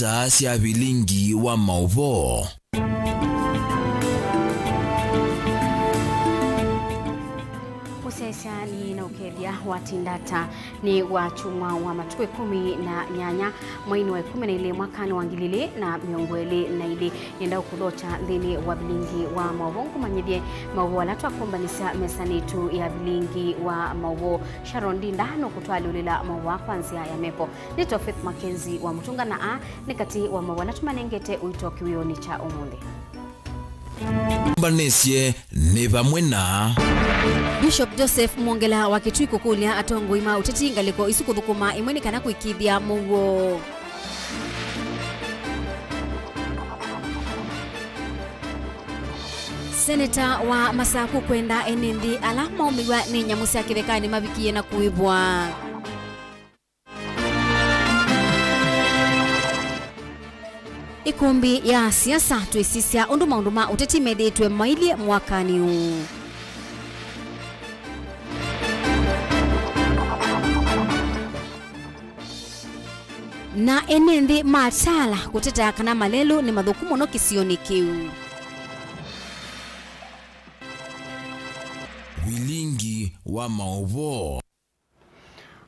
makanisa cia Vilingi wa Mauvoo. Ni na ukedia watindata ni wachumwa wa matukwe 18 mwini wa 12 mwakani wa 2022 yenda kulocha dhini wa Vilingi wa Mauvoo kumanyidie Mauvoo alatu akombanisa mesanitu ya Vilingi wa Mauvoo Sharondi ndano kutwali ulila Mauvoo kwanzia ya mepo nito MAKENZI wa mutunga na nikati wa Mauvoo alatu manengete uitoki wioni cha umundi Banesie ni bamwena Bishop Joseph Mwongela wa Kitui kukulia atongo ima uteti ngaliko isukuthukuma imweni kana kuikithia Mauvoo. Seneta wa Masaku kwenda enendi alama umiwa ni nyamusi ya kithekani mavikie na kuibwa. Ikumbi ya siasa tuisisia unduma uteti medetwe maili mwakani huu. Na enendi matala kuteta kana malelu ni madhukumu no kisioni kiu. Vilingi wa Mauvoo.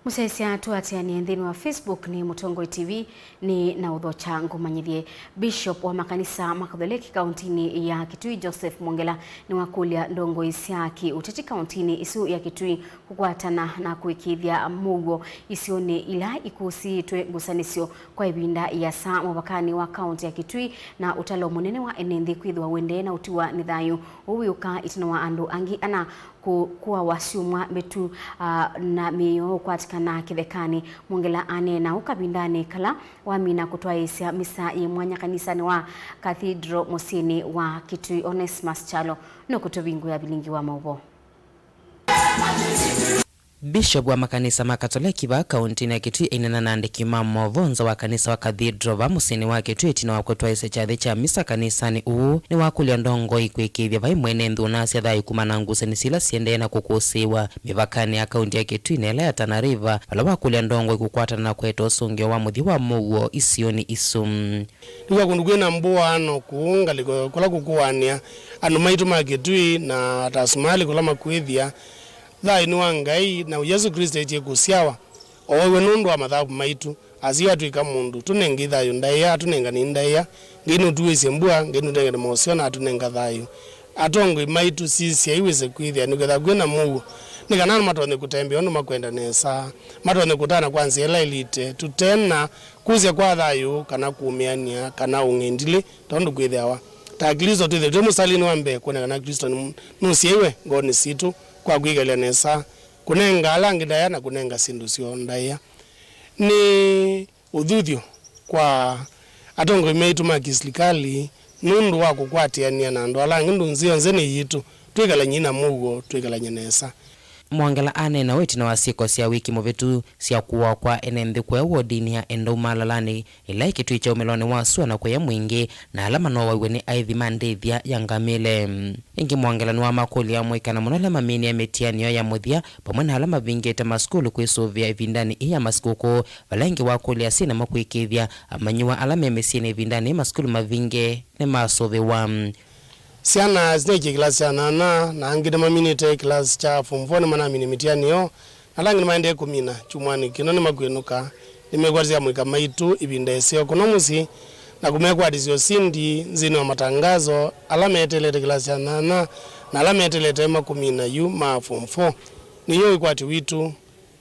Musaisia tuatia ni endhini wa Facebook ni Mutongo TV ni na udhocha ngumanyidie. Bishop wa makanisa Makatholiki kauntini ya Kitui Joseph Mwongela ni wakulia ndongo isiaki uteti kauntini isu ya Kitui kukwatana na kuikithia Mauvoo isione ila ikusiitwe gusanisio kwa ibinda ya saa mabakani wa kaunti ya Kitui na utalo munene wa enendi kwithwa wende na utiwa nithayu uwiuka itina wa andu angi ana kuwa wasiumwa betu na miyo kwatika na kithekani. Mwongela anena ukabindani kala wamina kutoa isia misa ya mwanya kanisani wa Cathedral Musini wa Kitui Onesmus Chalo no kutovingu ya Vilingi wa Mauvoo. Bishop wa makanisa Makatholiki wa kaunti ya Kitui inena nandiki Mauvoo wa kanisa wa Cathedral wa Musini wa Kitui tina wakwetwa ise chathi cha misa kanisani uu ni wakulia ndongo ikwikithia vai mwene nthuna cia thayu kumana ngusani sila siende na kukusiwa mivakani ya kaunti ya Kitui na ila ya Tana River vala wakulia ndongo ikukwatana na kweta usungio wa muthi wa Mauvoo isioni isum. Niwa kundukwena mbuwa ano kuunga liko kula kukuwania anu maitu ma Kitui na tasumali kula makwithia thai ni wangai na Yesu Kristo eche kusiawa owe nundu wa mathabu maitu azia tuika mundu tunengi thayu ndaya tunenga ni ndaya nginu tuwese mbua nginu tengene mosiona tunenga thayu atongo maitu sisi aiweze kwithia niketha kwena Mauvoo nikanana matone kutembea ono makwenda nesa matone kutana kwanza ela elite tutena kuzia kwa thayu kana kuumiania kana ungendile tondu kwithiawa ta Kristo tuthe tumusalini wambe kuona na Kristo nusiewe ngoni situ kwa kuigalia nesa kunenga alangi ndaya na kunenga sindu sio ndaya ni udhuthio kwa atongo imeitu makislikali nundu wa kukwatiania na ndo alangi ndu nzio nzeni yitu twikala nyina Mauvoo twikala nyenesa. Mwongela anena wetina wasiko sia wiki muvitu sia kuwa kwa enendi kwe wodini ya endoma lalani ila Kitui cha umeloni wasua na kwea mwingi na alama no waiweni aithi mandithia ya ngamile. Ingi Mwongela nuwa makuli ya mwika na munole mamini ya metianio ya muthia pamwena alama vingete maskulu kuisuvia vindani iya maskuku valengi wakuli ya sina makuikithia amanyua alama ya mesine vindani maskulu mavinge ne masuvi wa siana snake class ya nana na angida maminite class cha form 4 mana mini mitiani yo nalangi maende kumina chumwani kinone magwenuka nimekwazia mwika maitu ibinda esio konomusi na kumekwa dizio sindi nzini wa matangazo alama etelete class ya nana na alama etelete makumina yu ma form 4 niyo ikwati witu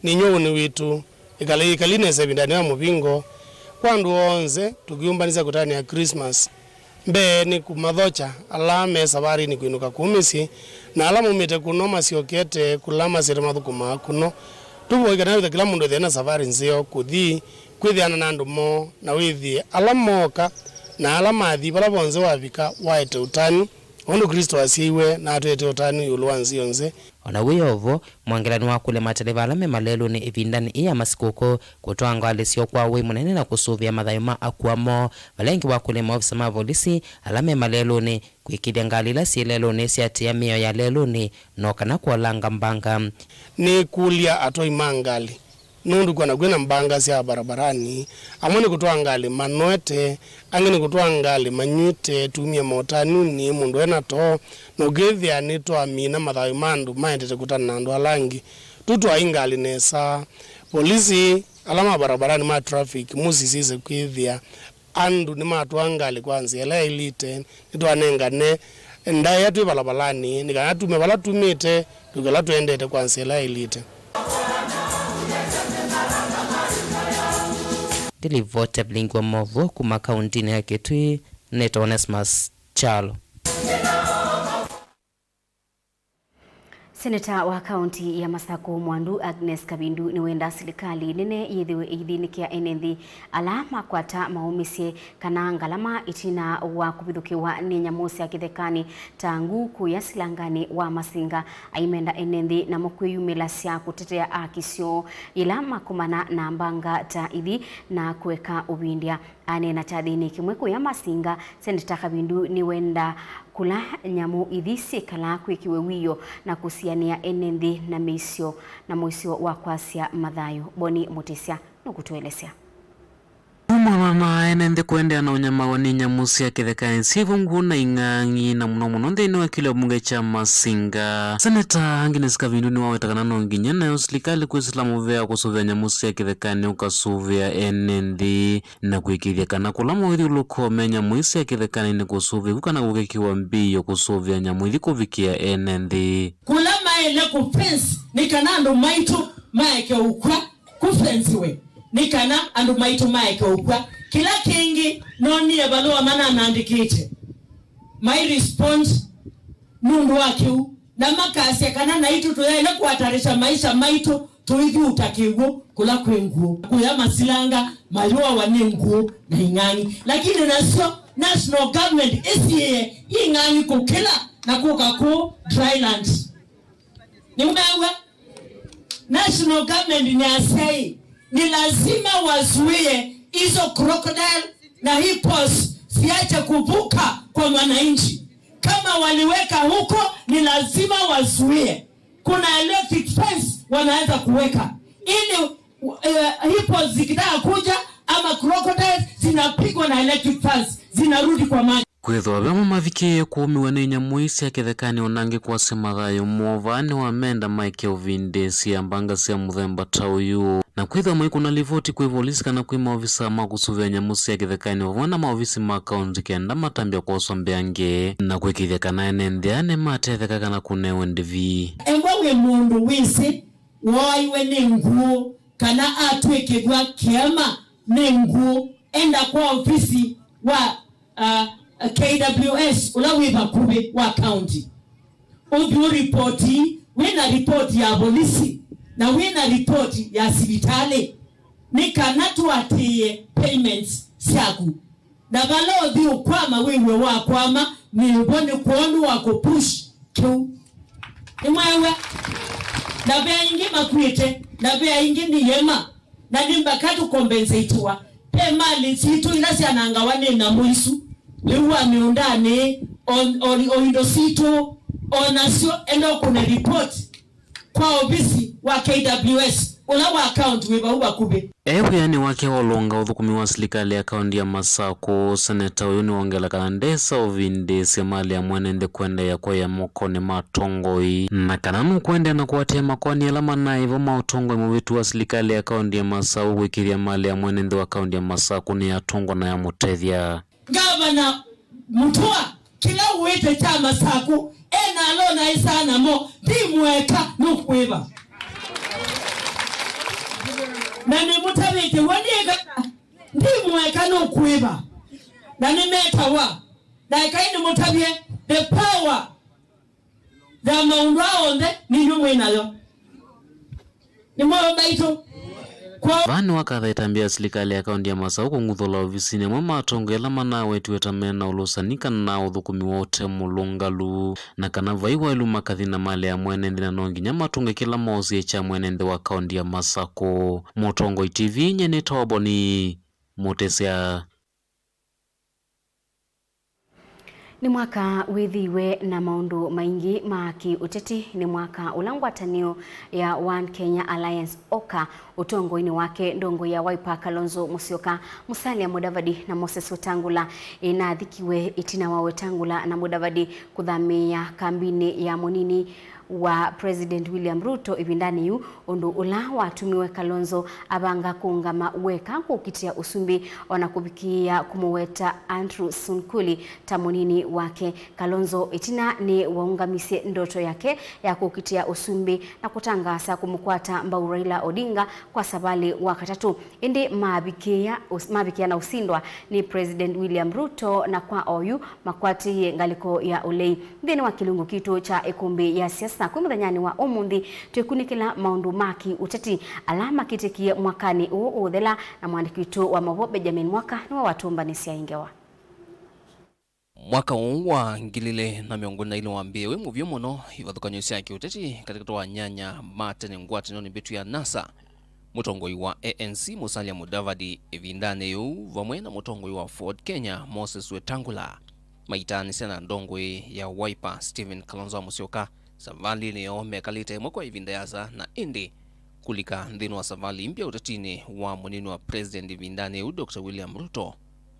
ninyo ni witu ikaline sebindani wa mubingo kwandu onze tukiumbaniza kutani ya Christmas mbe ni kumadhocha alame safari ni kuinuka kumisi na alama umete kunoma siokete kulama sere mathukuma kuno tubo ikana kila mundu thena safari nzio kuthi kwithiana na andu mo na withi alamoka na alama athi bala bonze wavika waete utani ondo Kristo asiwe na atete utani yulwanzio nze. Ona wiyovo Mwongela ni wakule mateleva alame malelu ni ivindani iya masikuko kutoanga alisio kwa we munene na kusuvia madhayuma akuamo valengi wakule maofisa mavolisi alame malelu ni kuikidia ngalila si lelu ni siati ya miyo ya lelu ni noka na kualanga mbanga ni kulia atoi mangali nundu kwa kwina mbanga cia barabarani amwe ni kutoa ngali manoete angine kutoa ngali manyite tumia motanu ni mundu ena to no gethia ni to amina mathayo mandu maendete kutana na andu alangi tutu aingali nesa polisi alama barabarani ma traffic musisize kwithia andu ni matwa ngali kwanza ele elite nito anengane ndaya tu balabalani nikana tume bala tumite tukala tuendete kwanza ele elite. Tilivota Vilingi wa Mauvoo kuma kaunti ya Kitui Neto Onesmus Chalo. Seneta wa kaunti ya Masako Mwandu Agnes Kabindu ni wenda serikali nene yithiwe ithinikia enethi alama kwata maumisie kana ngalama itina wa kubithukiwa ni nyamu cia kithekani tangu kuya silangani wa masinga aimenda enethi na mukwiyumila cia kutetea akisio ila makumana na mbanga ta ithi na kuweka ubindia anena chathini kimwe kuya masinga. Seneta Kabindu ni wenda kula nyamu ithi kala kwikiwe wiyo na kusiania enethi na misio na moisio wa kwasia mathayo. Boni Mutisia nukutuelesea mwana enende kuendea na unyama wa nyamu cia kithekani sivu nguna ing'ang'i na muno nthini wa kile bunge cha Masinga. Seneta Agnes Kabindu ni wawetakana no nginya nayo serikali kwisila muvea kusuvia nyamu cia kithekani ukasuvia enethi na kwikithia kana kula mwithi ulukome nyamu cia kithekani ni kusuvia kana gugikiwa mbio kusuvia nyamu ithi kuvikia enethi kula maele kufensi ni kana andu maitu maeke ukwa kufensiwe nikana andu maitu maeke ukwa kila kingi noni ya balua mana naandikite my response nundu wakiu na makasi kana na itu tuyaile kuhatarisha maisha maitu tuithi utakigu kula kwenguo kuya masilanga mayua wanenguo na ing'ang'i lakini nasio national government isiye ing'ang'i kukila na kuka ku drylands ni umewa national government ni asai ni lazima wazuie hizo crocodile na hippos siache kuvuka kwa wananchi. Kama waliweka huko ni lazima wazuie. Kuna electric fence wanaweza kuweka ili hippos zikitaka kuja ama crocodile zinapigwa na electric fence zinarudi kwa maji. kwithwa vema mavikie kuumiwa ni nyamu cia kithekani onangi kwase mathayo movani wa menda maike uvinde cia mbanga cia muthemba ta uyu na kwithwa maikuna livoti kwi polisi kana kwi maofisa ma kusuvia nyamu cia kithekani vona maofisi ma kaunti kenda matambia kuosombea nge na kwikithia kana enentheane matetheka kana kunewe ndivi engwa we mundu wisi woiwe ni nguo kana atwikigwa kiama ni nguo enda kwa ofisi wa KWS ulawiva kube wa county uju reporti wina report ya polisi na wina report ya sibitali nikana tuatie payments siaku na balo di ukwama wewe wa kwama ni ubone kuonu wako push tu imwewe na bea ingi makwite na bea ingi ni yema na nimba katu compensate pe mali situ inasi anangawane na muisu liwa miundane oindo situ onasio endo kuna report kwa ofisi wa KWS ula wa account wiba uba kube ewe yani wake olonga uthukumi wa serikali ya kaunti ya Masako. Seneta uyu ni wongela kana ndesa uvinde cia mali ya mwenende kwende ya kwa ya mokone matongoi na kana nukwende na kuwatia makoni alama na hivyo mautongoi mwitu wa serikali ya kaunti ya Masako wikiria mali ya mwenende wa kaunti ya Masako ni ya tongo na ya mutethia gavana Mutua kila uwete cha Masako ena alona isana mo di mweka nukweba na ni mutabiti waniga ndi mweka nukweba na ni metawa na ikaini mutabie the power the maundwa onde ni nyumwe nayo ni mwa baito vani wakathaitambia serikali ya kaunti ya Masako nguthola ofisini mwa matongela mana wetu wetamena ulusanika na uthukumi wote mulungalu na kana vaiwa ilu makathina mali ya mwenende na nonginya matunge kila mozi cha mwenende wa kaunti ya Masako. Mutongo TV nyene Toboni Mutesea. Ni mwaka withiwe na maundu maingi ma kiuteti. Ni mwaka ulangwatanio ya One Kenya Alliance OKA utongoini wake ndongo ya Wiper Kalonzo Musyoka, Musalia Mudavadi na Moses Wetangula inathikiwe itina wa Wetangula na Mudavadi kuthamia kambini ya munini wa President William Ruto ibindani yu undu ula watumiwe Kalonzo abanga kuungama weka kukitia usumbi wanakubikia kumuweta Andrew Sunkuli tamunini wake. Kalonzo itina ni waungamisie ndoto yake ya kukitia usumbi na kutangasa kumukwata Mbau Raila Odinga kwa sabali wakatatu. Indi mabikia na usindwa ni President William Ruto na kwa oyu makwati ngaliko ya ulei. Ndini wa kilungu kitu cha ikumbi ya siasa kumudanyani wa umundi tuikunikila maundu maki uteti alama kitikie mwakani uudhela na mwandikitu wa Mauvoo Benjamin Mwaka ni wa watumba nisia ingewa. Mwaka wa ngilile na miongoni na ile wambiwe muvyo muno ivathukanyosia ya kiuteti katika toa nyanya matene ngwati noni bitu ya NASA. Mutongoi wa ANC Musalia Mudavadi evindane yu vamwe na mutongoi wa Ford Kenya Moses Wetangula. Maitani sena ndongwe ya Wiper Stephen Kalonzo Musyoka savali niyo mekalite mwakwa ivindayaza na indi kulika ndinu wa savali impya utatini wa munini wa President ivindane Dr. William Ruto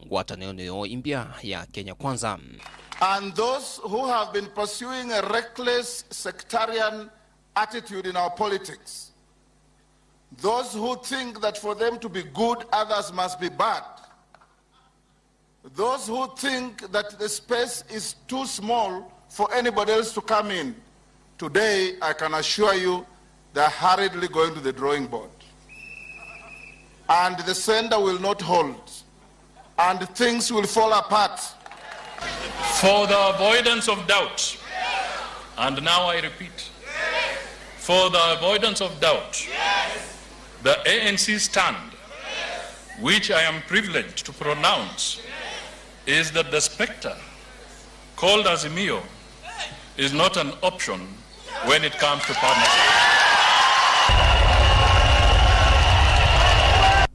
ngwata niyo impya ya Kenya Kwanza. And those who have been pursuing a reckless sectarian attitude in our politics, those who think that for them to be good others must be bad, those who think that the space is too small for anybody else to come in, today I can assure you they're hurriedly going to the drawing board. And the sender will not hold. And things will fall apart. For the avoidance of doubt, and now I repeat, for the avoidance of doubt, the ANC stand, which I am privileged to pronounce, is that the spectre called Azimio is not an option when it comes to partnership.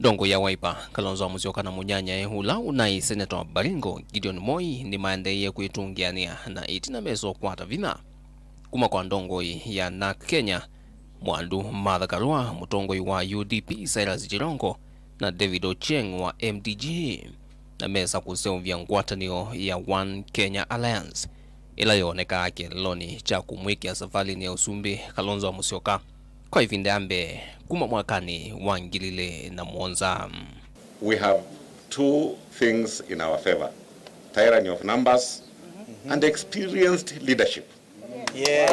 Dongo ya Wiper Kalonzo Musyoka na munyanya hula unai Senator Baringo Gideon Moi ni maendeye kuitungiania na itina meso kwata vina kuma kwa ndongo ya na Kenya mwandu Martha Karua mutongoi wa UDP Cyrus Jirongo na David Ochieng wa MDG na mesa kuseuvya ngwatanio ya One Kenya Alliance ila yoneka ake loni cha kumwikia safari ni ya usumbi Kalonzo Musyoka kwa ivinde ambe kuma mwakani wangilile na muonza. We have two things in our favor: tyranny of numbers and experienced leadership.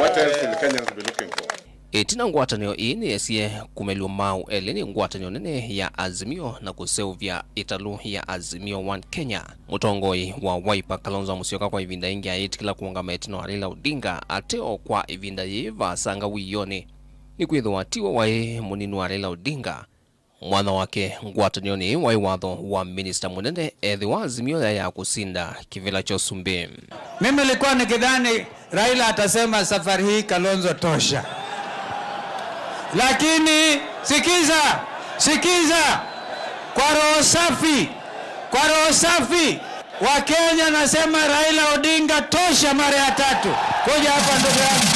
What else will Kenyans be looking for? Itina ngwatanio ini esie kumelu mau eleni ngwatanio nene ya Azimio na kuseuvya italu ya Azimio One Kenya. Mutongoi wa Wiper Kalonzo Musyoka kwa ivinda ingi ya itikila kuungama etino Raila Odinga ateo kwa ivinda yeva sanga wiyone ni kwitho atiwa wae munini wa Raila Odinga mwana wake ngwatanio ni wai watho wa minister munene ethi wa Azimio ya kusinda kivila cha usumbi. Mimi nilikuwa nikidhani Raila atasema safari hii Kalonzo tosha. Lakini sikiza kwa roho safi wa Kenya nasema Raila Odinga tosha mara ya tatu. Kuja hapa ndugu yangu.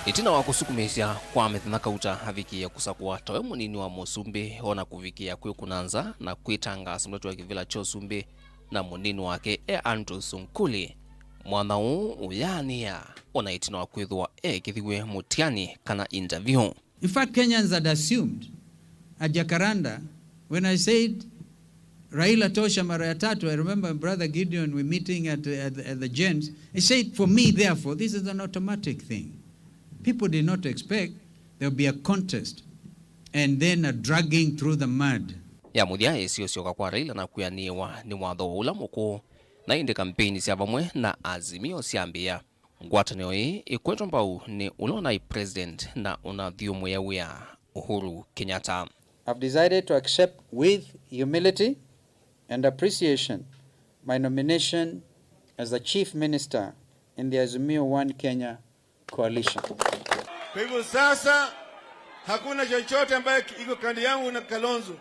Itina wa kusukumisha kwa methanaka uta haviki ya kusakua tawe munini wa musumbi ona kuvikia kwe kunanza na kuitanga simletu wa kivila chosumbi na munini wake Andrew Sunkuli mwana uyania ona itina wa kwithwa kithiwe mutiani kana interview. In fact, Kenyans had assumed at Jacaranda when I said Raila tosha mara ya tatu. I remember Brother Gideon, we meeting at the gents. He said, for me, therefore, this is an automatic thing. People did not expect there would be a contest and then a dragging through the mud. Ya mudia isiyosioka kwa Raila na kuyaniwa ni watho ula muku na indi kampeni siya vamwe na Azimio siambia. Ngwatanio hii ikweto mbau ni ulona president na unathiumu ya wia Uhuru Kenyatta. I've decided to accept with humility and appreciation my nomination as the Chief Minister in the Azimio One Kenya coalition. Kwa hivyo sasa hakuna chochote ambaye iko kandi yangu na Kalonzo.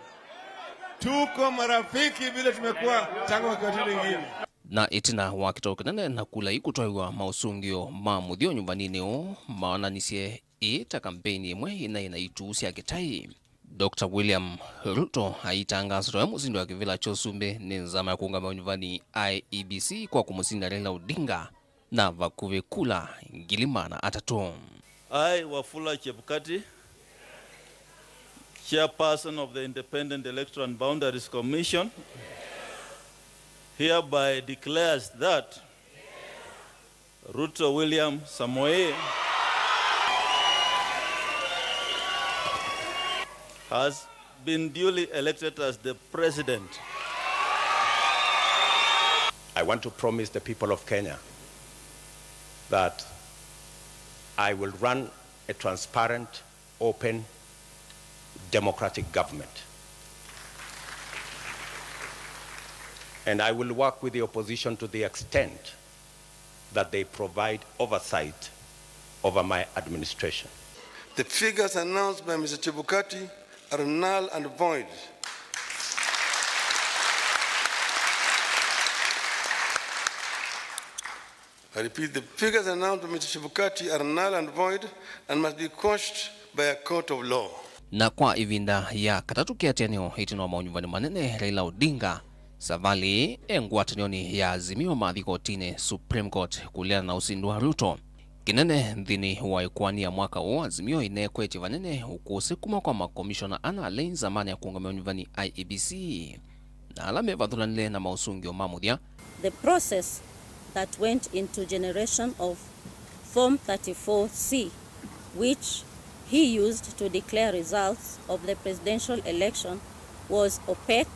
Tuko marafiki vile tumekuwa tangu wakati mwingine. Na itina wakitokana na kula ikutwaiwa mausungio mamuthio nyumbanini o maananisie ita kampeni imwe inaitusia kitai. Dr. William Ruto aitangazo ya muzindu wa kivila chosumbe ni nzama ya kuungama nyumbani IEBC kwa kumusinda Raila Odinga na vakuve kula Gilimana atatu. I, Wafula Chebukati, Chairperson of the Independent Electoral and Boundaries Commission, hereby declares that Ruto William Samoei has been duly elected as the president. I want to promise the people of Kenya that I will run a transparent, open, democratic government. And I will work with the opposition to the extent that they provide oversight over my administration. The figures announced by Mr. Chebukati are null and void. I repeat, the figures announced by Mr. Chebukati are null and void and must be quashed by a court of law. Na kwa ivinda ya katatu kiatianio hitino maunyumbani manene Raila Odinga savali engwatanioni ya Azimio mathiko tine Supreme Court kuliana na usindu wa Ruto. Kinene nthini wa ikuania mwaka o Azimio inekweti vanene ukuse kuma kwa makomishona ana alain zamani ya kuungamia nyumbani IEBC na alame vadhulanile na mausungio mamuthia. The process that went into generation of Form 34C, which he used to declare results of the presidential election, was opaque.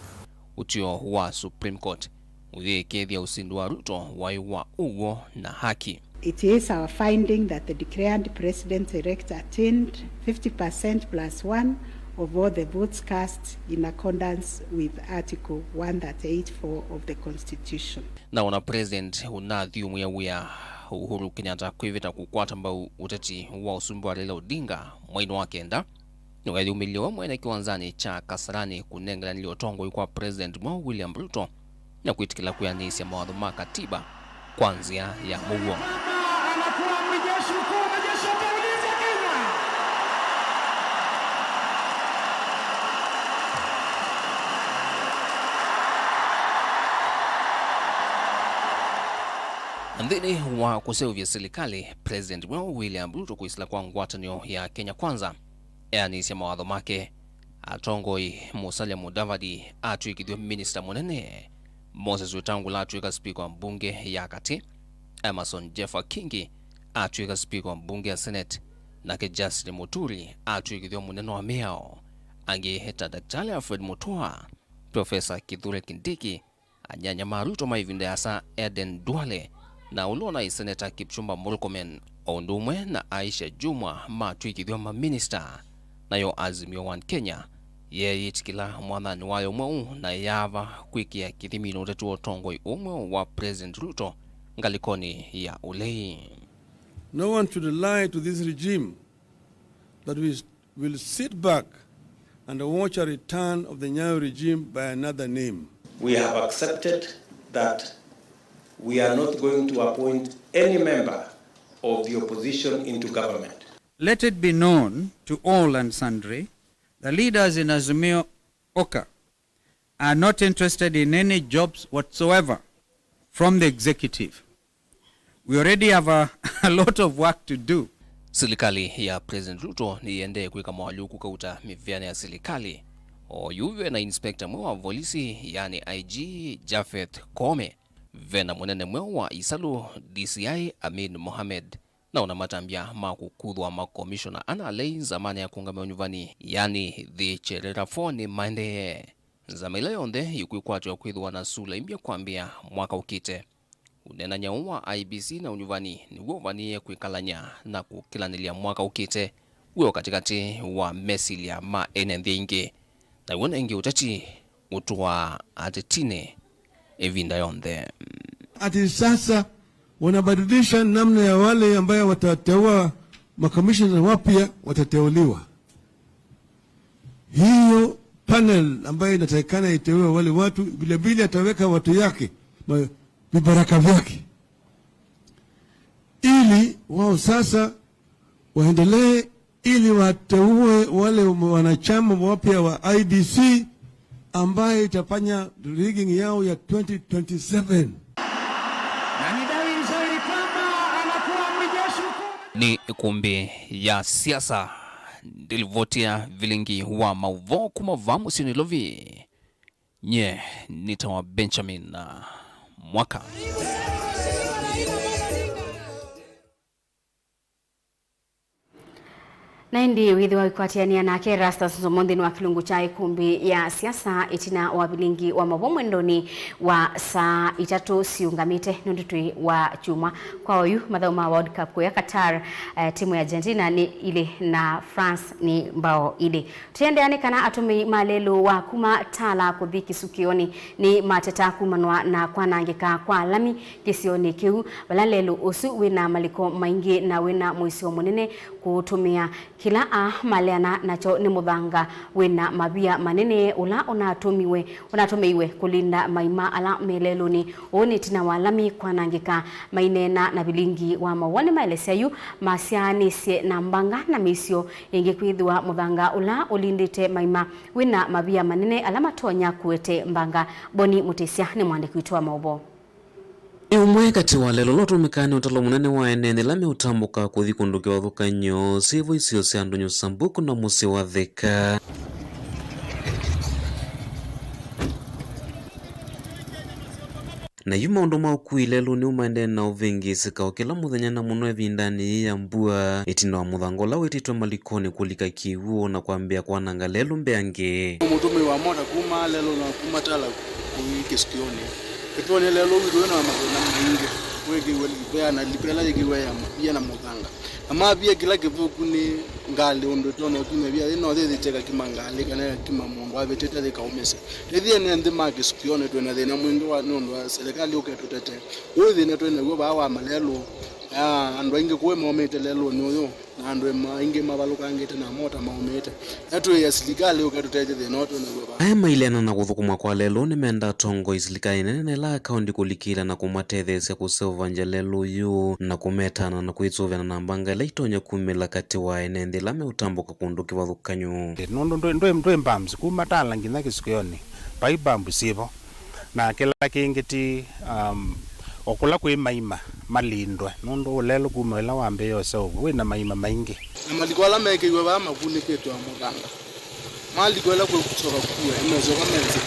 Utio wa Supreme Court uthikethia usindu wa Ruto waiwa ugo na haki. It is our finding that the declared president-elect attained 50% plus 1 of all the votes cast in accordance with Article 138(4) of the Constitution. Na una president unathiumu ya wia Uhuru Kenyatta kwivita kukwata mbau uteti wa usumbu wa Raila Odinga mwaino wa kenda. Nukathiumilio mwene kiwanzani cha Kasarani kunengela niliotongo kwa President William Ruto na kuitikila kuyanisi ya mawadhu makatiba kwanzia ya Mauvoo. Ndini wa kusevya serikali President William Ruto kuisila kwa ngwatanio ya Kenya Kwanza yani sema mawadho make atongoi Musalia Mudavadi atwikithio minister munene Moses Wetangula atwika speaker wa mbunge ya kati Emerson Jeffa Kingi atwika speaker wa mbunge ya Senate na Justin Muturi atwikithio munene wa miao ange heta Daktari Alfred Mutua Professor Kithure Kindiki anyanya Maruto maivinda asa Eden Duale na ulona Senator Kipchumba Murkomen ondumwe na Aisha Jumwa matwikithio ma minister nayo Azimio One Kenya ye itikila mwanani wayo mwau na yava kwikia kithimino tetu otongoi umwe wa President Ruto ngalikoni ya ulei. No one should lie to this regime that we will sit back and watch a return of the Nyayo regime by another name. We have accepted that we are not going to appoint any member of the opposition into government. Let it be known to all and sundry, the leaders in Azimio Oka are not interested in any jobs whatsoever from the executive. We already have a lot of work to do. Serikali ya President Ruto ni yende kuika mwaluku kauta miviane ya serikali o yuwe na inspector mwa polisi yani IG Jafeth Kome vena mwenene mwa Isalu DCI Amin Mohamed na unamatambia makukudhwa makomishona ana alei zamani ya kuungamia nyumbani yani the cherera phone mande zamila yonde yukuikwatu ya kuidhwa na sula imbia kuambia mwaka ukite unena nyaua IBC na unyumbani ni uovanie kuikalanya na kukilanilia mwaka ukite uyo katikati wa mesilia ma enendhi ingi na uona ingi utati utuwa atetine evinda yonde. ati sasa wanabadilisha namna ya wale ambayo watateua makamishna wapya watateuliwa. Hiyo panel ambayo inatakikana iteue wale watu, vile vile ataweka watu yake vibaraka vyake, ili wao sasa waendelee, ili wateue wale wanachama wapya wa IDC ambaye itafanya rigging yao ya 2027. Ni kumbi ya siasa ndilivotia Vilingi wa Mauvoo kumava musini lovi nye nitawa Benjamin na Mwaka. Na ndi withi wa ikwatiania nake Rastas Zomondi wa kilungu cha ikumbi ya siasa itina wa Vilingi wa Mauvoo mwendoni wa saa 3 siungamite nundutui wa chuma kwa oyu madhauma World Cup kwa Qatar. Timu ya Argentina ni ile na France ni mbao ile. Tuendeane kana atumi malelo wa kuma tala kuthiki sukioni ni mateta kumanwa na kwanangika kwa lami kisioni kiu balalelo usu wina maliko maingi na wina muisio munene kutumia kila maleana nacho ni muthanga wina mabia manene ula unatumiwe kulinda maima ala meleloni oni tina walami kwanangika mainena na Vilingi wa Mauvoo maeleseyu masianisye na mbanga na misio ingi kwithwa muthanga ula ulindite maima wina mabia manene ala matonya kuete mbanga. Boni Mutesia ni mwandiki wetu wa Mauvoo. Umwe kati wa lelo lotumikani utalo munene wa enene lame utambuka kuthi kunduki wa thukanyo sivu isio cia ndunyu sambuku na musi wa thika. Na yuma undu maukui lelo ni umaende na uvingi sikao kila muthenya na muno evindani ya mbua itina wa muthango lau ititwe malikoni kulika kiwuo na kuambia kwananga lelo mbeange. Mutumi wa moda kuma lelo na kuma tala kuikisikioni. Ketone lelo wido na magona maingi wege welibea na lipela yegiwe ya pia na muthanga ama pia kila kivuku ni ngale ondo tono tume bia no de cheka kimangale kana kimamungu abeteta de kaumese thie ne ndi magi sikione twena thina mwingi wa nondo wa serikali uketutete uthi ne twena go ba wa malelo andu aingi kuwe momete lelo noyo na andu maingi mabalukangite na mota maumete atu ya serikali uketutete thina twena go ba aya mailena na guthukuma kwa lelo ni menda tongo isilikai nene la account kulikira na kumatethesia kusevanja lelo yu na kumetana na kuitsuvena na mbanga laitonya kumela kati wa enende lame utambuka kunduki wa thukanyu nondo ndo mbamzi kumatala ngina kisikioni pai bambu sivo na kila kingiti okula kwe maima malindwa nondo lelo kumela wambe yose wena maima maingi na malikola meke iwe ba makuni ketu amuganga malikola kwe kusoka kuwe emezo kamenze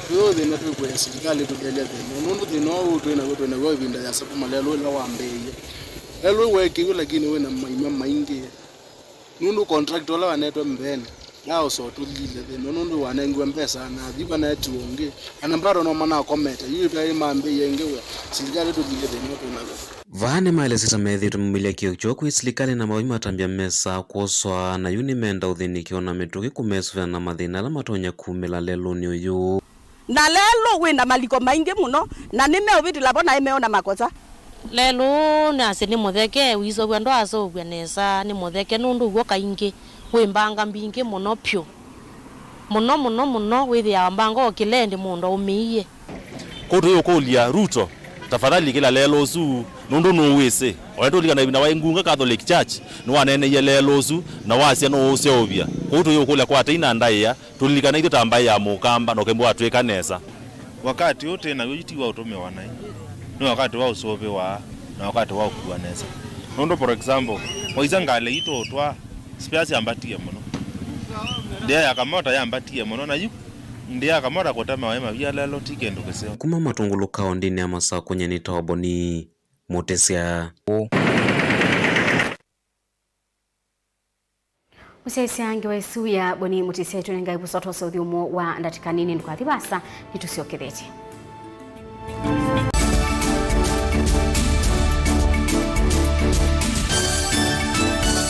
kuwe yo thina twe kwe serikali tudele nondo thino twena go vinda ya sapu malelo la wambe lelo weke lakini wena maima maingi nondo contract wala wanetwa mbene lao so tulile nondo wanengwe mpesa na diba na tuonge anambaro no mana kometa yipe mambe yengewe serikali tulile noto nazo vane maile sitamethi tumumilia kio choku isilikali na mawima tambia mesa kuoswa na unimenda uthinikio na mituki kumesuvya na mathina la matonya kumela lelo ni uyu na lelo wenda maliko maingi muno na nimeoviti labona imeona makosa lelo nase ni mutheke wizo bwando aso bwanesa ni mutheke nundu gwo kaingi wimbanga mbingi muno pyo muno withi ya mbanga okilende mundo umiye kodo yokulia Ruto tafadhali kila lelo su nundu no wese oyeto likana na waingunga Catholic Church no wanene ye lelo su na wasia no useovia kodo yokulia kwa taina ndaya tulikana ito tambai ya mukamba no kembo atwe kanesa wakati yote na yitiwa utome wanai no wakati wa usove wa na wakati wa kuanesa nondo for example waizangale ito twa spiasi ambatie muno ndia yakamota yambatie muno na yuko ndia yakamota kotama wema vya lelo tikendo keseo kuma matungulu kaondini ya masa kwenye nitawa Boni Mutesia. Musesi ange wa isu ya Boni Mutesia tunenga ibusoto sa uthiumo wa ndatikanini ndukathibasa nitusiokethete.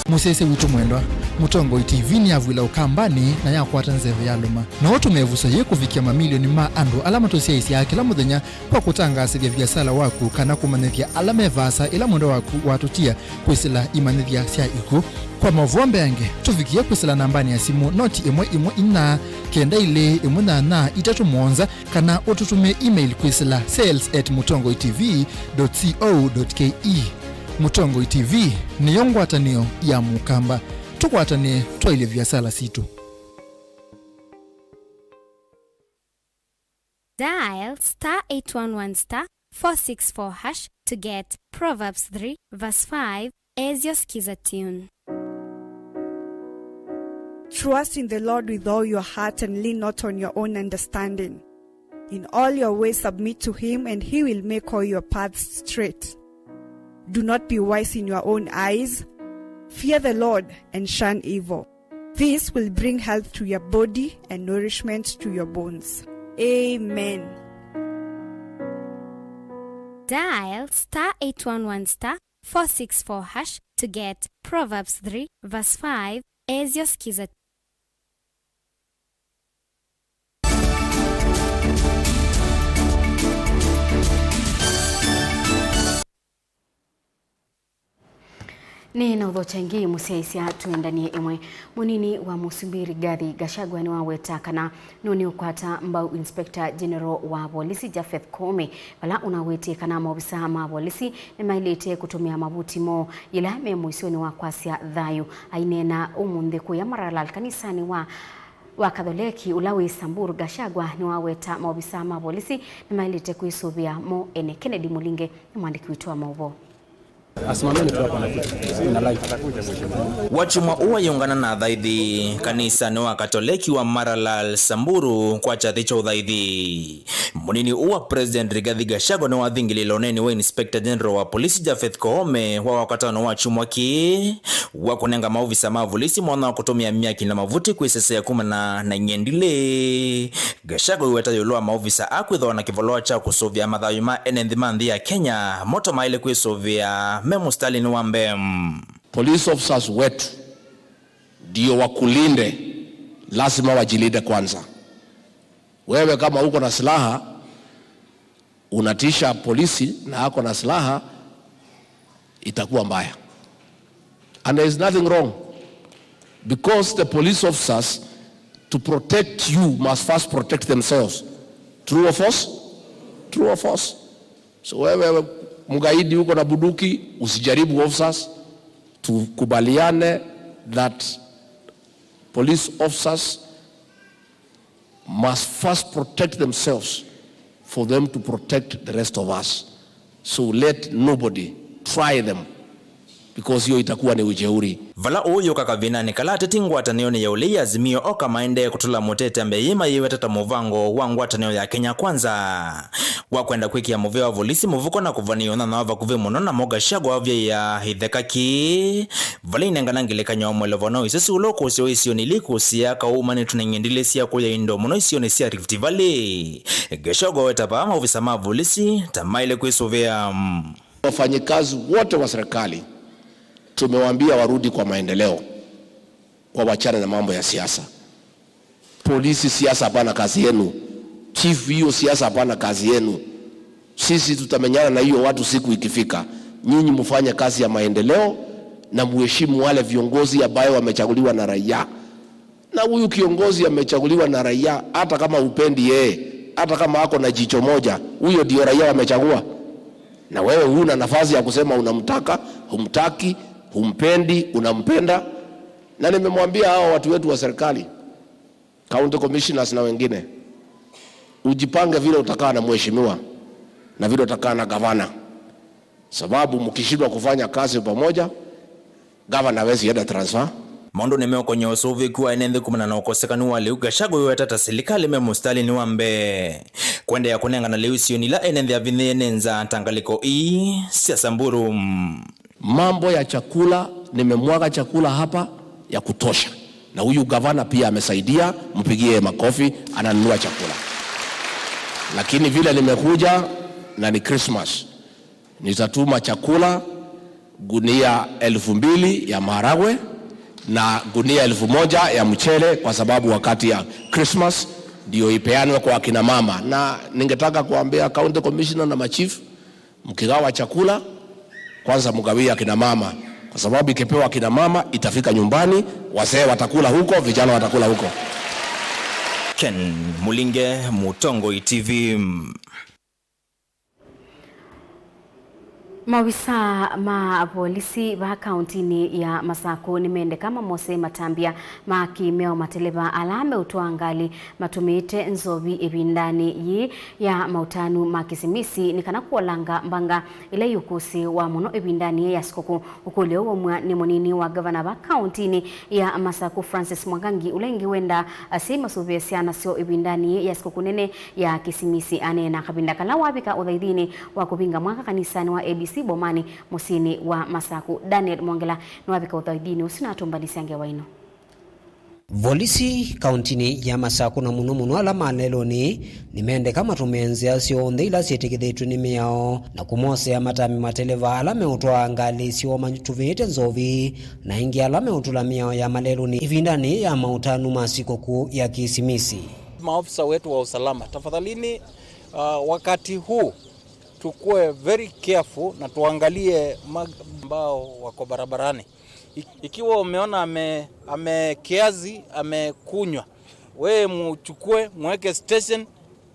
Musesi witu mwendwa Mutongo TV ni avwila ukambani na yakwata nzeve yaluma na otumevusa ye kufikia mamilioni ma andu alama tosiaisi ya kila muthenya kwa kutangasa vya biasala waku kana kumanithia alama evasa ila mundo waku watutia kwisila imanithia sia iku kwa Mauvoo yange tufikia kwisila nambani ya simu noti imwe ina kenda ile imunana itatu monza kana ututume email kwisila sales@mutongotv.co.ke. Mutongo TV ni yongwatanio ya mukamba tukwatane twaile biasala situ. Dial *811*464# to get Proverbs 3 verse 5 as your skiza tune. Trust in the Lord with all your heart and lean not on your own understanding. In all your ways submit to him and he will make all your paths straight. Do not be wise in your own eyes. Fear the Lord and shun evil. This will bring health to your body and nourishment to your bones. Amen. Dial *811*464# to get Proverbs 3 verse 5 as your skiza. Ni na udhochangi musiaisia tuendanie imwe munini wa Musumbiri Gathi Gachagua ni waweta kana nuni ukwata mbau Inspector General wa polisi Japheth Koome bala unaweti kana maofisa ma polisi ni mailete kutumia mabuti mo ila memuisioni wa kwasia thayu ainena umunde kuya maralal kanisani wa Katholiki ulawi Samburu. Gachagua ni waweta maofisa ma polisi ni mailete kuisubia mo ene Kennedy Mulinge ni mwandiki wetu wa Mauvoo. Wachumwa uwa yungana na dhaithi kanisa ni wa Katoliki wa Maralal Samburu kwa chathicho udhaithi. Munini uwa President Rigathi Gachagua ni wathingililoneni wa Inspector General wa polisi Japheth Koome wa wakatano wachumwa ki wakunenga maofisa ma polisi mwana wa kutumia miaki na mavuti kuisesea kuma na nyendile. Gachagua uweta yulua maofisa akwitho na kivoloa cha kusovia mathayuma enendhimanthi ya Kenya moto maile kuisovia Memo Stalin Wambem. Police officers wetu ndio wakulinde, lazima wajilinde kwanza. Wewe kama uko na silaha unatisha polisi na hako na silaha, itakuwa mbaya. And there is nothing wrong, because the police officers, to protect you, must first protect themselves. True or false? True or false? So wewe mugaidi uko na buduki, usijaribu officers. Tukubaliane that police officers must first protect themselves for them to protect the rest of us. So let nobody try them, because hiyo itakuwa ni ujeuri. Vala uyo kakavina ni kalate tingwatanio ni ya ule ya Azimio oka maende kutula motete ambeyima yewe tata muvango wangwatanio ya Kenya Kwanza. Wakwenda kweki ya Mauvoo wa polisi muvuko na kuvanio na wava kuve muno na Gachagua wavya ya hithekaki. Vala inenganangile kanyo mwelevono isisi uloko usio isio niliku siya kaumani tunengendile siya kuya indo muno isio ni siya Rift Valley. Gachagua wetapa maofisa ma polisi tamaile kuisovea. Wafanyikazi wote wa serikali tumewaambia warudi kwa maendeleo, kwa wachana na mambo ya siasa. Polisi siasa hapana kazi yenu. Chief hiyo siasa hapana kazi yenu. Sisi tutamenyana na hiyo watu siku ikifika. Nyinyi mfanye kazi ya maendeleo na muheshimu wale viongozi ambao wamechaguliwa na raia. Na huyu kiongozi amechaguliwa na raia, hata kama upendi yeye, hata kama hako na jicho moja, huyo ndio raia wamechagua. Na wewe huna nafasi ya kusema unamtaka, humtaki, humpendi, unampenda. Na nimemwambia hao watu wetu wa serikali, county commissioners na wengine, ujipange vile utakaa na mheshimiwa na vile utakaa na gavana. Sababu mkishindwa kufanya kazi pamoja, gavana hawezi enda transfer. Mondo nemeo kwenye usovi kuwa enende kumana na ukosekanu wa Liu Gachagua yuwetata serikali Memo Stalin Wambe. Kwende ya kunenga na Liu sioni la enende ya vinenza tangaliko siya Samburu. Mambo ya chakula, nimemwaga chakula hapa ya kutosha. Na huyu gavana pia amesaidia, mpigie makofi, ananunua chakula. Lakini vile nimekuja na ni Christmas, nitatuma chakula gunia 2,000 ya maharagwe, na gunia 1000 ya mchele, kwa sababu wakati ya Christmas ndio ipeanwe kwa akina mama. Na ningetaka kuambia county commissioner na machief, mkigawa chakula kwanza mgawia akina mama, kwa sababu ikipewa akina mama itafika nyumbani, wazee watakula huko, vijana watakula huko. Ken Mulinge, Mutongo TV. Mawisa ma polisi ba kauntini ya Masako nimende kama Mose Matambia makimeo mateleba alame utuangali matumite nzobi ebindani yi ya mautanu makisimisi nikana kuolanga mbanga ile yukusi wa muno ebindani ya sikoko ukoleo wa ni monini wa governor ba kauntini ya Masako Francis Mwangangi ulengi wenda asima suvesiana sio ebindani ya sikoko nene ya kisimisi ane na kabinda kala wabika udhaidini wa kupinga mwaka kanisani wa ABC Bomani musini wa Masako. Daniel Mwangela nwabika uthaidini usina tumbanisi ange waino. Volisi kauntini ya Masako na muno alama leloni nimende kama tumenzi asio ndila sietekidhetu ni miao na kumose ya matami mateleva alame utoa angali sio manyutuvete nzovi na ingi alame utula miao ya maleloni ivindani ya mautanu masikoku ya kisimisi. Maofisa wetu wa usalama, tafadhalini wakati huu tukue very careful na tuangalie ambao wako barabarani. Ikiwa umeona kiazi amekunywa, wewe mchukue mweke station,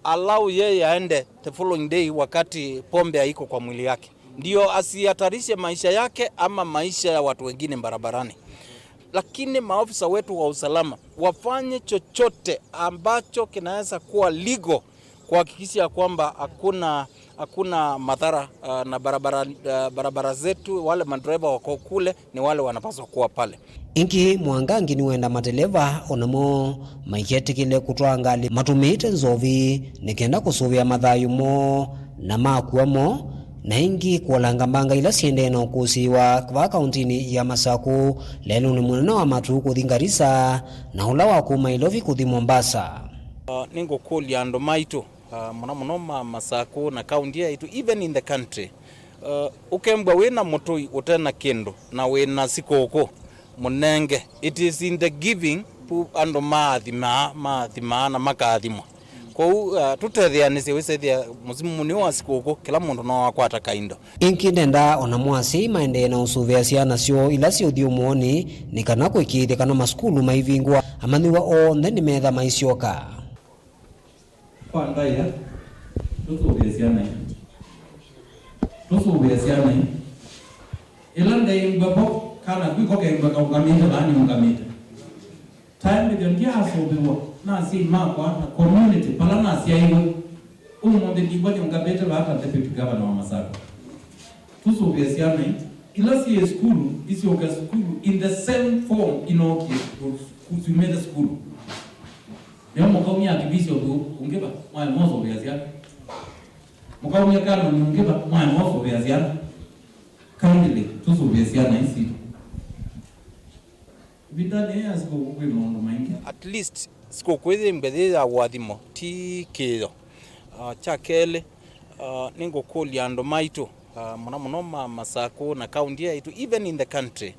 allow yeye aende the following day wakati pombe haiko kwa mwili yake, ndio asihatarishe maisha yake ama maisha ya watu wengine barabarani. Lakini maofisa wetu wa usalama wafanye chochote ambacho kinaweza kuwa legal kuhakikisha kwamba hakuna madhara na barabara zetu. Wale madriver wako kule ni wale wanapaswa kuwa pale. Inki Mwangangi ni wenda mateleva onamo maiketikile kutwangali matumite nzovi nikenda kusuvia mathayumo na makuamo na ingi kuolanga mbanga ila siende na ukusiwa kwa kauntini ya Masako lelo ni mwana wa matu kuthingarisa na ula wa kuma ilovi kuthi Mombasa. Ningo kuli ando maito muno Masako na kaunti yetu even in the country. Ukembwa wena mutoi utena kendo na wena sikoko munenge, it is in the giving pu ando mathima na makathimo. Kwa tuthethianise wisethia musimu munio wa sikoko kila mundu no wakwata kaindo. Inki ndenda ona mwasi maende na usuvia ciana cio ila cio thiumuoni ni kana kwikithia kana maskulu maivingwa amaniwa onthe ni metha maicioka. Kwa ndaya tusuvia ciana ila ndai mbapo kana kwikoke mbaka ungamita bani ungamita time ndio ndia asubiwa na si makwa na community pala na si aiwe umonde kiboni ungabeta hata deputy governor wa Masako. Tusuvia ciana ila si school isi oka school in the same form inoki kusumeda school. Leo mkaumia kibisi ungeba mwa mozo biazia. Mkaumia kana ungeba mwa mozo biazia. Kindly tusubiasiana isi. Bidane asiko kwimondo maingi. At least siko kweze mbedeza wadimo ti kedo. Chakele ningo koli ando maito muno Masako na kaunti yetu even in the country.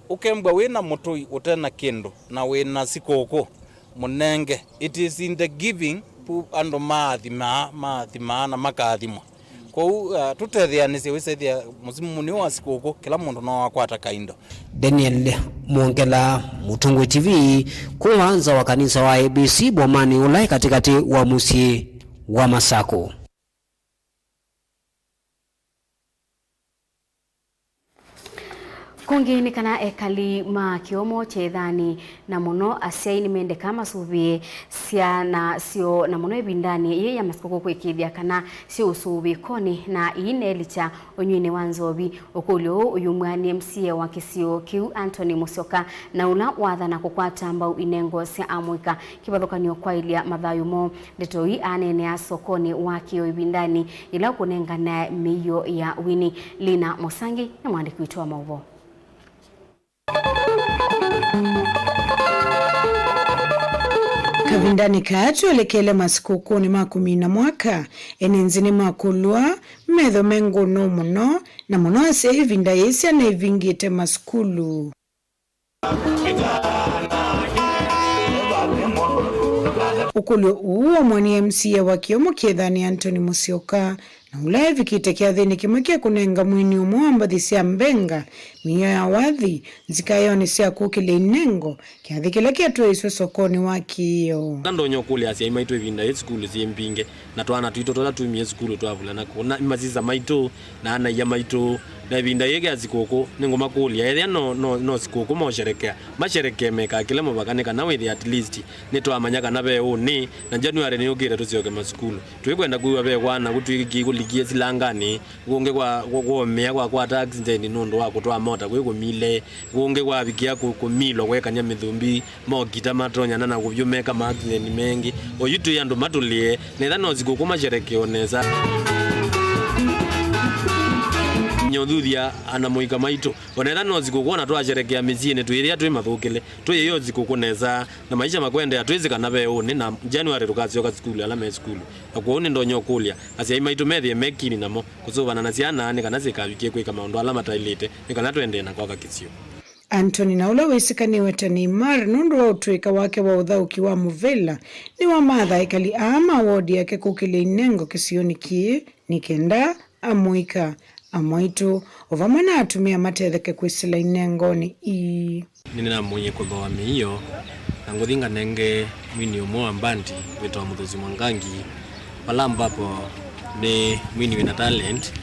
Ukembwa wena motoi utena kendo na wena sikoko munenge, it is in the giving pu ando mathima na makathimo. Kwa tuthethianise wisethia musimu munio wa sikoko kila mundu no wakwata kaindo. Daniel Mwangela, Mutongo TV, kuanza wa kanisa wa ABC Bomani ulai katikati wa musi wa Masako. Kungini kana ekali ma kiomo chethani na muno asiaini mende kama suvie siana sio na muno ebindani ye ya Masako kwikithia kana sio usubi koni na ine licha onywine wanzobi okulio uyumwani MCA wa kisio kiu Anthony Musioka na ula wathana kukwata ambao inengo sia amwika kibathokanio kwa ilia mathayumo ndetoi anene ya sokoni wa kio ebindani ila kunenga na miyo ya Wini Lina Mosangi na mwandiki wetu wa Mauvoo. Kavindani katu elekele masikuku ni makumina mwaka enenzini makulua medho mengo no muno na muno ase ivinda yesi ane ivingite maskulu. Ukulio uo mwani MCA wa Kiomo Kiethani Anthony Musyoka na ulaevi kitekia thini kimwekia kunenga mwini umuamba dhisia mbenga miyo ya wathi zikayoni siya kukile inengo kia thikile kia tuwe iswe sokoni wakiyo. Nando nyokuli asia imaitu evinda e skulu zi mpinge na tuana tuito tola tuimie skulu tuavula na kuna imaziza maito na ana ya maito na evinda yege azikoko nengo makuli ya edhia no sikoko masherekea meka kile mwakaneka na wethi at least neto amanyaka na veo ni na January ni yogire tusioke maskulu tuwe kwenda kuwa veo wana kutuiki kuligie silangani kuonge kwa mea kwa tax nzeni nondo wako toa mota kweko mile kuonge kwa vikia kumilo kweka nya mithumbi mogita matonya nana kuvyumeka maakzeni mengi o yutu yandu matulie nethano sikoko masherekeo neza nyodhudia anamoika maito onera no zikukona to asherekea miziene tu iria tu mathukile tu yeyo zikukuneza na maisha makwende atwizika na veo ni na January tukazioka skulu ala skulu akuone ndo nyokulia asia maito methie mekini namo kuzovana na ciana ni kana zikavikie kwika maundu ala matailite ni kana twende na kwaka kisio. Anthony na ula wisikani wetani mar nundu wa utuika wake wa uthauki wa Muvela ni wa matha ikali ama wodi yake kukile inengo kisioni kie nikenda amuika amaitu ovamana atumia matetheke kwisila inengoni nina mwenye kuthoami hiyo na nguthinga nenge mwini umo ambandi wetwa Muthusi Mwangangi pala ambapo ni mwini wina talent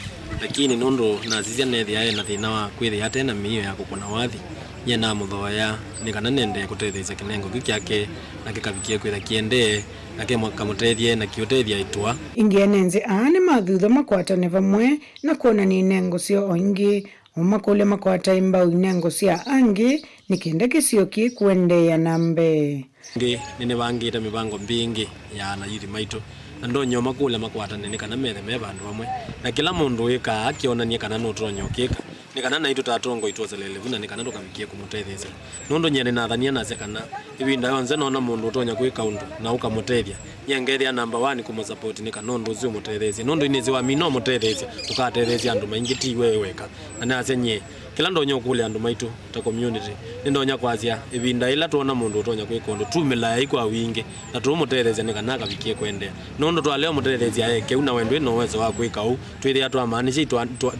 lakini nondo na zizia nethia na thina wa kwithia atena miyo ya kukona wathi nyena muthoya ni kana nende kutetheisa kinengo gikyake na gikavikie kwitha kiende nake mwakamuteithie na kiutethia itwa ingienenze aani mathutha makwatane vamwe na kuona ni nengo sio oingi umakule makwata imba inengo sia angi nikende kisio ki kuendea nambe ngi nene bangita mibango mbingi ya na yiri maito na ndo nyoma kule makwatane ni kana methe me bandu bamwe na kila mundu wika akionania kana no tronyokeka ni kana na ito tatongo itozelele vuna ni kana tukavikie kumutetheza nondo nyene na thania na zekana ibinda yonze nona mundu utonya kwika undu na ukamutethia nyengethia number 1 kumusupport ni kanondo zio mutethezi nondo inezi wa mino mutethezi ukatethezi andu maingi ti weweka na nasenye kila ndo nyokule andu maitu ta community ndo nya kwazia ibinda ila tuona mundu utonya kwika undu tumela ikwa wingi na tumutethezi ni kana kavikie kwendea nondo twaleo mutethezi aeke una wendwe no uwezo wa kwika u twiri atu amanishi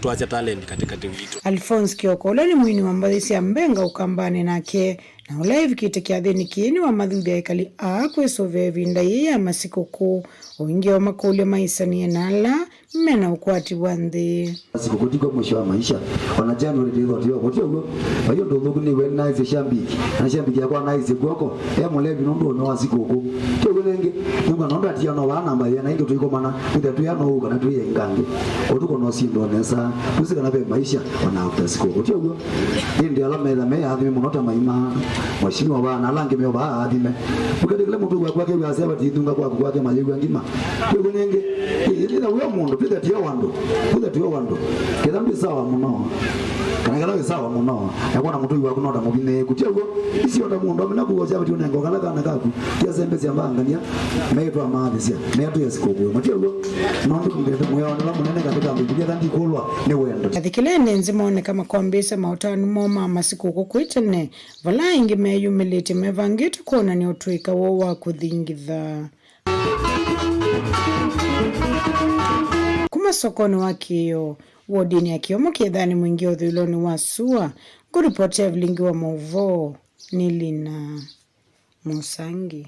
twacha talent katika witu. Alphonse Kioko ule ni mwini wa mbathisi ya mbenga ukambane nake na ulaivi kite kia thini kieni wa mathudi ya ikali kwesove vinda ya masikuku uingi wa makule maisani enala mena ukwati wandhi sikukutiko mwisho wa maisha wana January ndio kotio ulo bayo ndo nguni we nice shambiki na shambiki yakwa nice kwako mulevi ndo no wasikuku to gulenge nuga ndo atia no wana mbaye na ingi tuiko mana kuta tu yano uka na tu ya ingange otuko no sindo nesa usika na be maisha wana after sikukuu to ulo ndio alama ila me adhi munota maima mheshimiwa bana alange me ba adime ukade kile mtu kwa kwake yasema tidunga kwa kwake majibu ngima to gulenge ila wewe mundu pita tio wando kila mbi sawa muno kana sawa muno yakona mtu yuko kunota mubine kutego isi onda mundu amena kuoja bati unengo kana kaku kia sembe sia mbangania meitwa amathisia meatu yesikugo mutego nondo kumbete moyo wana munene katika mbilia thandi kulwa ni wendo athikilene nzimone kama kwambisa mautani moma masikuko kwitene vala ingi meyumilite mevangite kuona ni utwika wo wa kuthingitha kuma sokoni wakiyo wodini ya Kiomo Kiethani mwingi uthuloni wa sua kuripotia Vilingi wa Mauvoo Nilina Musangi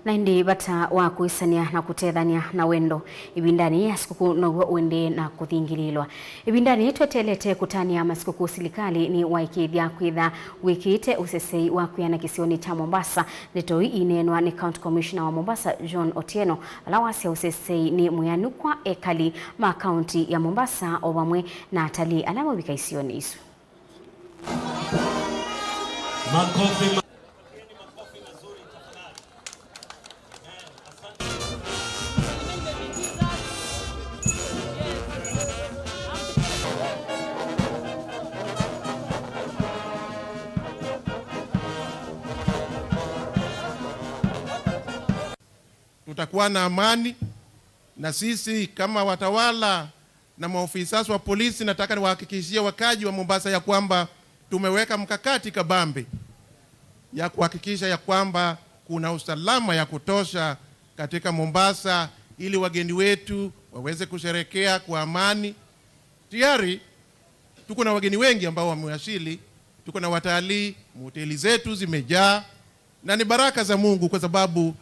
na ndi bata wa kuisania na kutethania na wendo ibindani ya sikuku no wende na kuthingililwa ibindani twetelete kutania masikuku silikali ni waikithia kwitha wikite usesei wa kuyana kisioni cha Mombasa letoi inenwa ni County Commissioner wa Mombasa John Otieno alawasi ya usesei ni muyanukwa ekali ma county ya Mombasa obamwe na atali alama wika isioni isu makofi. Tutakuwa na amani, na sisi kama watawala na maofisa wa polisi nataka niwahakikishie wakaji wa Mombasa ya kwamba tumeweka mkakati kabambe ya kuhakikisha ya kwamba kuna usalama ya kutosha katika Mombasa ili wageni wetu waweze kusherekea kwa amani. Tayari tuko na wageni wengi ambao wamewasili, tuko na watalii, hoteli zetu zimejaa, na ni baraka za Mungu kwa sababu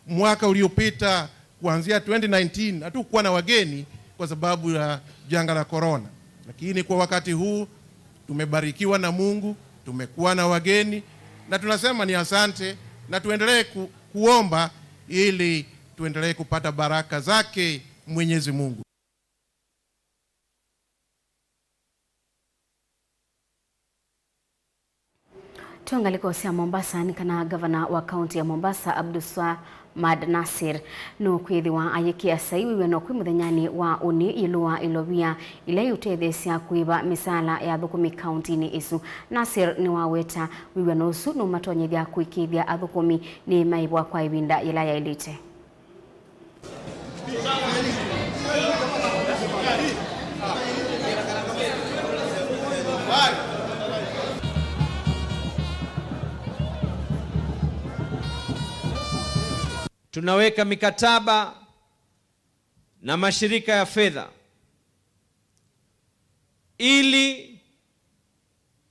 mwaka uliopita kuanzia 2019 hatukuwa na wageni kwa sababu ya janga la corona. Lakini kwa wakati huu tumebarikiwa na Mungu, tumekuwa na wageni na tunasema ni asante, na tuendelee kuomba ili tuendelee kupata baraka zake Mwenyezi Mungu. Tuangalikosia Mombasa ni kana gavana wa kaunti ya Mombasa Abdulswamad Nasir no kwithiwa ayikia saiwi no kwi muthenyani wa uni ilua ilovia ile yutethesia kuiba misala ya thukumi kaunti-ini isu. Nasir ni waweta wiwe no su no matonyethia kuikithia athukumi ni maibwa kwa ibinda ila ya ilite. Tunaweka mikataba na mashirika ya fedha ili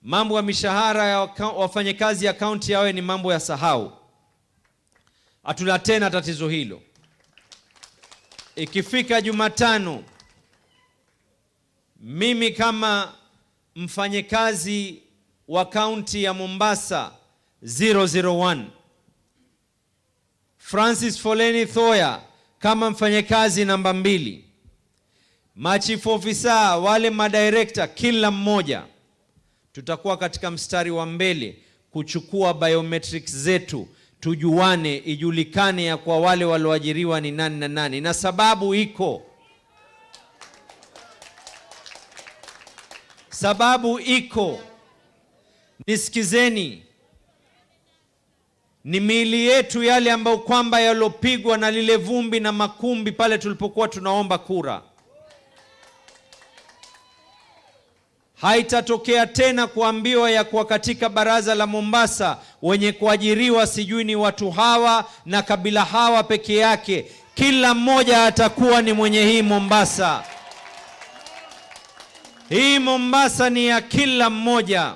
mambo ya mishahara ya wafanyakazi ya kaunti yawe ni mambo ya sahau. Hatuna tena tatizo hilo. Ikifika Jumatano, mimi kama mfanyakazi wa kaunti ya Mombasa 001, Francis Foleni Thoya kama mfanyakazi namba 2, machief officer, wale madirector, kila mmoja tutakuwa katika mstari wa mbele kuchukua biometrics zetu, tujuane, ijulikane ya kwa wale walioajiriwa ni nani na nani, na sababu iko. Sababu iko. Nisikizeni. Ni miili yetu yale ambao kwamba yalopigwa na lile vumbi na makumbi pale tulipokuwa tunaomba kura. Haitatokea tena kuambiwa ya kwa katika baraza la Mombasa wenye kuajiriwa sijui ni watu hawa na kabila hawa peke yake. Kila mmoja atakuwa ni mwenye hii Mombasa. Hii Mombasa ni ya kila mmoja.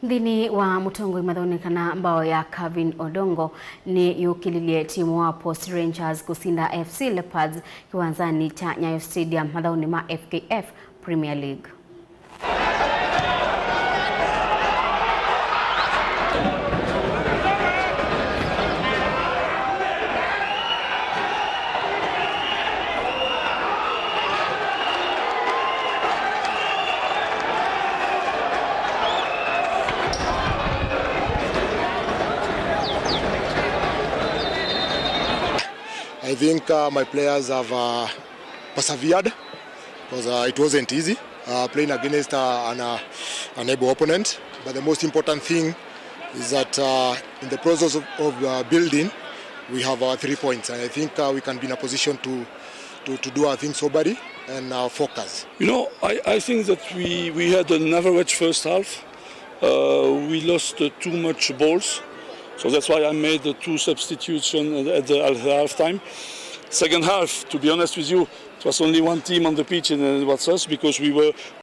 Thini wa mutongo imathonekana mbao ya Kevin Odongo ni yukililie timu wa Post Rangers kusinda FC Leopards kiwanzani cha Nyayo Stadium mathaoni ma FKF Premier League. I think my players have persevered because it wasn't easy playing against an able opponent. But the most important thing is that in the process of building, we have 3 points, and I think we can be in a position to do our things soberly and focus. You know, I think that we had an average first half. We lost too much balls. So that's why I made the 2 substitutions at the half time. Second half, to be honest with you, it was only one team on the pitch, and it was us, because we were